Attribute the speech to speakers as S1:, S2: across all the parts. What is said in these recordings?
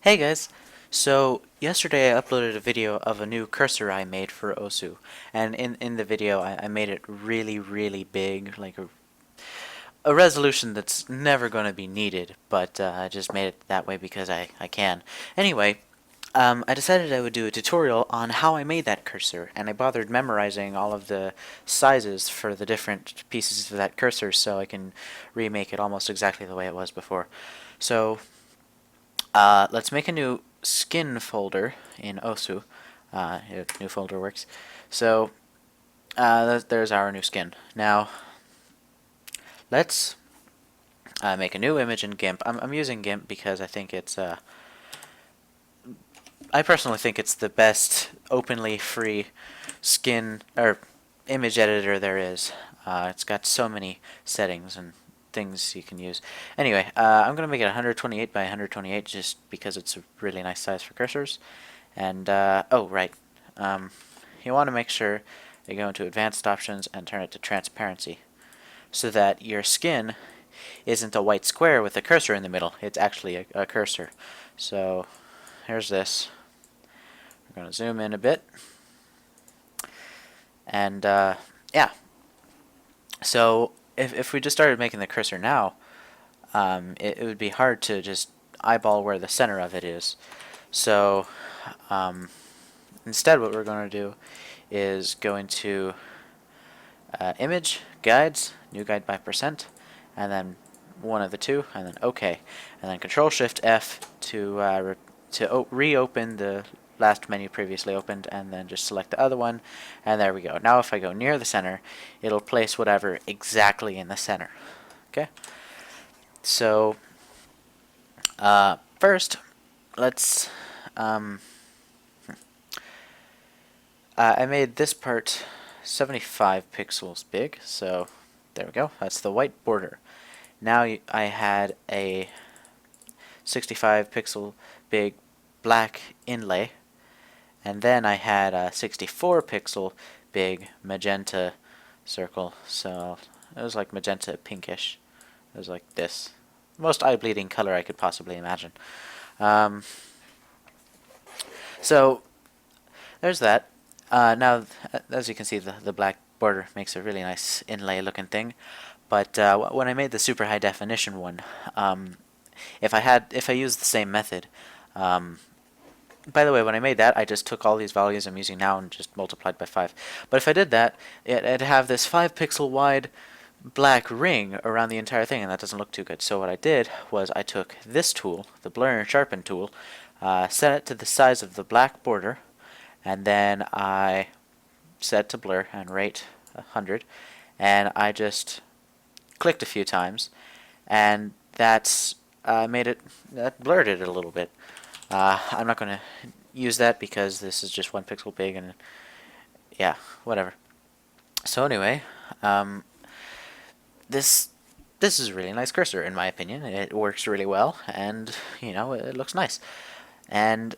S1: Hey guys! So yesterday I uploaded a video of a new cursor I made for OSU, and in the video I made it really big, like a resolution that's never going to be needed, but I just made it that way because I can. Anyway, I decided I would do a tutorial on how I made that cursor, and I bothered memorizing all of the sizes for the different pieces of that cursor so I can remake it almost exactly the way it was before. So let's make a new skin folder in OSU. New folder works. So there's our new skin. Now let's make a new image in GIMP. I'm using GIMP because I personally think it's the best openly free skin or image editor there is. It's got so many settings and things you can use. Anyway, I'm going to make it 128 by 128 just because it's a really nice size for cursors. And, oh, right. You want to make sure you go into advanced options and turn it to transparency so that your skin isn't a white square with a cursor in the middle. It's actually a cursor. So here's this. We're going to zoom in a bit. And yeah, so if we just started making the cursor now, it would be hard to just eyeball where the center of it is. So instead what we're going to do is go into image, guides, new guide by percent, and then one of the two, and then OK. And then Control Shift F to reopen the last menu previously opened, and then just select the other one, and there we go. Now if I go near the center, it'll place whatever exactly in the center. Okay. So first, let's I made this part 75 pixels big, so there we go. That's the white border. Now I had a 65 pixel big black inlay, and then I had a 64 pixel big magenta circle, so it was like magenta pinkish. It was like this. Most eye-bleeding color I could possibly imagine. Um, so there's that. Now, as you can see, the black border makes a really nice inlay looking thing. But when I made the super high definition one, if I used the same method, by the way, when I made that, I just took all these values I'm using now and just multiplied by 5. But if I did that, it'd have this 5 pixel wide black ring around the entire thing, and that doesn't look too good. So what I did was I took this tool, the Blur and Sharpen tool, set it to the size of the black border, and then I set to blur and rate 100, and I just clicked a few times, and that blurred it a little bit. I'm not going to use that because this is just 1 pixel big, and yeah, whatever. So anyway, this is a really nice cursor in my opinion. It works really well, and it looks nice. And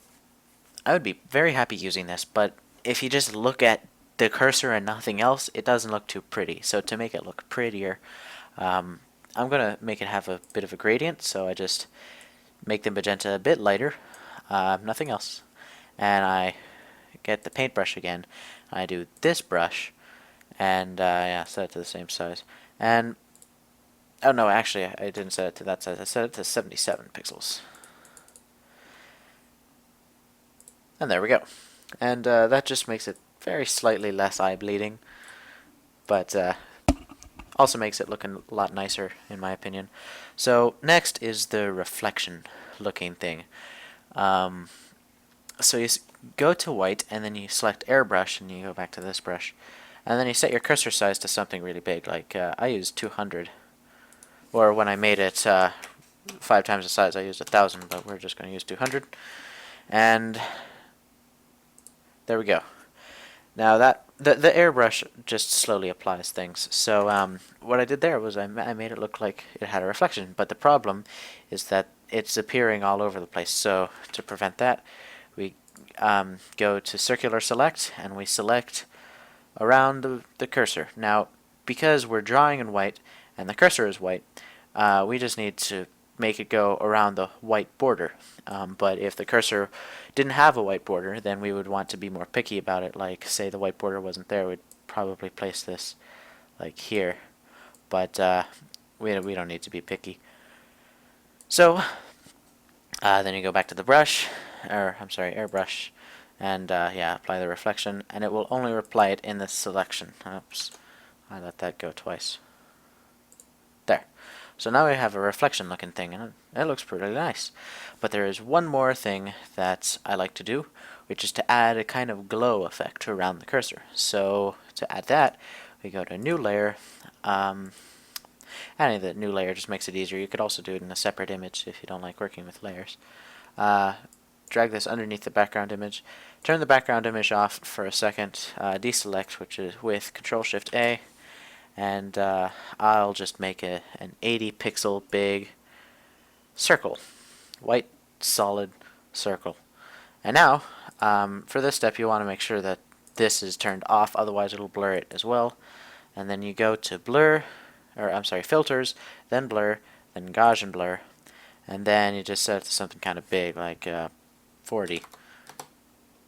S1: I would be very happy using this, but if you just look at the cursor and nothing else, it doesn't look too pretty. So to make it look prettier, I'm going to make it have a bit of a gradient, so I just make the magenta a bit lighter, nothing else. And I get the paintbrush again. I do this brush, and yeah, set it to the same size. And, oh no, actually I didn't set it to that size, I set it to 77 pixels. And there we go. And that just makes it very slightly less eye bleeding, but also makes it look a lot nicer in my opinion. So next is the reflection looking thing. So you go to white, and then you select airbrush, and you go back to this brush, and then you set your cursor size to something really big, like I used 200, or when I made it 5 times the size I used 1000, but we're just going to use 200, and there we go. Now that the airbrush just slowly applies things. So what I did there was I made it look like it had a reflection, but the problem is that it's appearing all over the place. So to prevent that, we go to circular select, and we select around the cursor. Now because we're drawing in white and the cursor is white, we just need to make it go around the white border. But if the cursor didn't have a white border, then we would want to be more picky about it. Like, say the white border wasn't there, we'd probably place this like here. But we don't need to be picky. So then you go back to the brush, or I'm sorry, airbrush, and yeah, apply the reflection, and it will only apply it in the selection. Oops, I let that go twice. There. So now we have a reflection looking thing, and it looks pretty nice. But there is one more thing that I like to do, which is to add a kind of glow effect around the cursor. So to add that, we go to New Layer. Adding the new layer just makes it easier. You could also do it in a separate image if you don't like working with layers. Drag this underneath the background image. Turn the background image off for a second. Deselect, which is with Control-Shift-A. And I'll just make an 80 pixel big circle. White solid circle. And now, for this step, you want to make sure that this is turned off, otherwise it'll blur it as well. And then you go to blur, or I'm sorry, filters, then blur, then Gaussian blur, and then you just set it to something kind of big, like 40.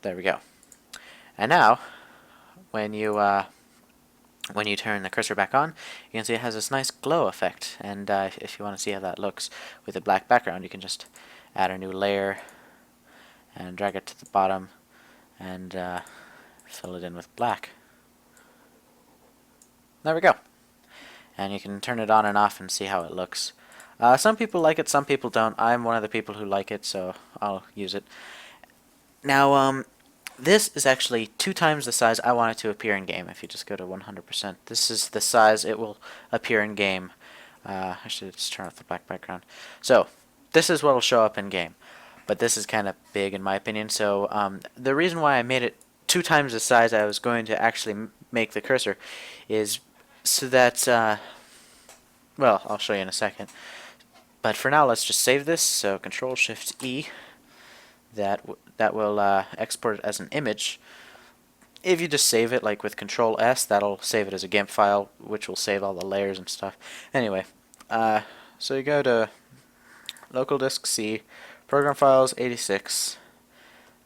S1: There we go. And now, when you turn the cursor back on, you can see it has this nice glow effect. And if you want to see how that looks with a black background, you can just add a new layer and drag it to the bottom and fill it in with black. There we go. And you can turn it on and off and see how it looks. Some people like it, some people don't. I'm one of the people who like it, so I'll use it. Now, this is actually 2 times the size I want it to appear in game. If you just go to 100%, this is the size it will appear in game. I should just turn off the black background. So this is what will show up in game, but this is kind of big in my opinion. So the reason why I made it 2 times the size I was going to actually make the cursor is so that well, I'll show you in a second. But for now, let's just save this. So Control-Shift-E. That will export it as an image. If you just save it like with Control-S, that'll save it as a GIMP file, which will save all the layers and stuff. Anyway, so you go to Local Disk C, Program Files 86,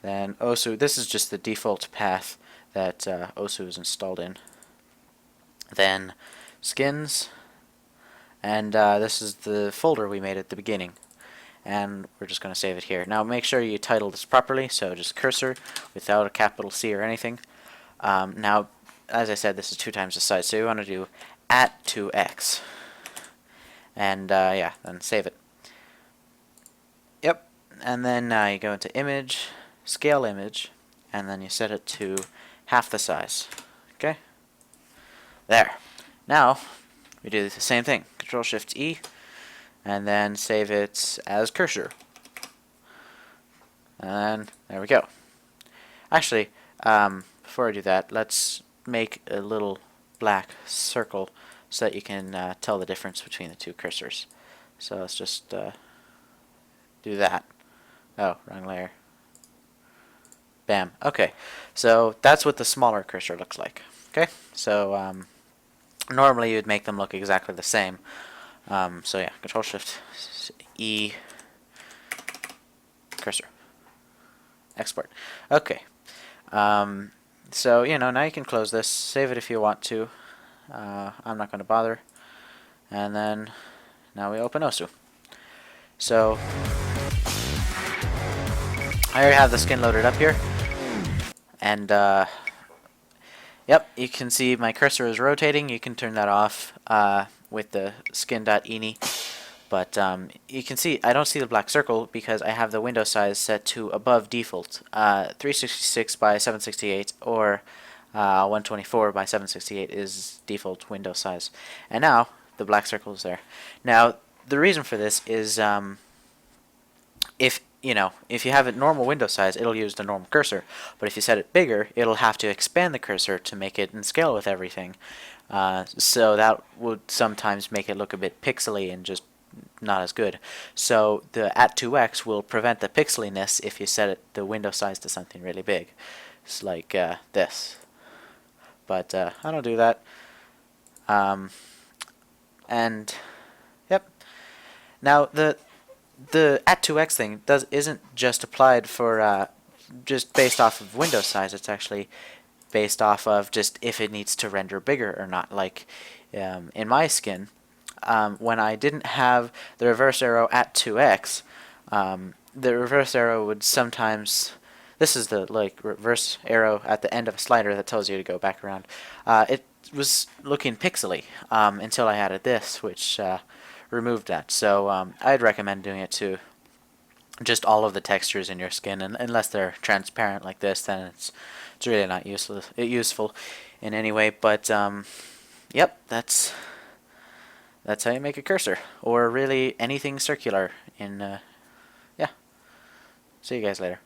S1: then OSU. This is just the default path that OSU is installed in. Then Skins, and this is the folder we made at the beginning. And we're just going to save it here. Now make sure you title this properly, so just cursor without a capital C or anything. Now, as I said, this is 2 times the size, so you want to do @2x. And yeah, then save it. Yep, and then you go into Image, Scale Image, and then you set it to half the size. Okay? There. Now, we do the same thing. Control-Shift-E. And then save it as cursor. And there we go. Actually, before I do that, let's make a little black circle so that you can tell the difference between the 2 cursors. So let's just do that. Oh, wrong layer. Bam. Okay. So that's what the smaller cursor looks like. Okay. So normally you'd make them look exactly the same. So yeah, Control-Shift-E, cursor, export. Okay. So now you can close this, save it if you want to. I'm not going to bother. And then now we open OSU. So I already have the skin loaded up here, and yep, you can see my cursor is rotating. You can turn that off with the skin.ini, but you can see I don't see the black circle because I have the window size set to above default, 366 by 768 or 124 by 768 is default window size, and now the black circle is there. Now the reason for this is if you have a normal window size, it'll use the normal cursor, but if you set it bigger, it'll have to expand the cursor to make it in scale with everything. So that would sometimes make it look a bit pixely and just not as good. So the @2x will prevent the pixeliness if you set the window size to something really big. It's like this. But I don't do that. And yep. Now the at 2x thing isn't just applied for just based off of window size. It's actually based off of just if it needs to render bigger or not. Like in my skin, when I didn't have the reverse arrow at 2x, the reverse arrow would sometimes. This is the like reverse arrow at the end of a slider that tells you to go back around. It was looking pixely until I added this, which removed that. So I'd recommend doing it to just all of the textures in your skin, and unless they're transparent like this, then it's really not useful in any way. But yep, that's how you make a cursor, or really anything circular in yeah. See you guys later.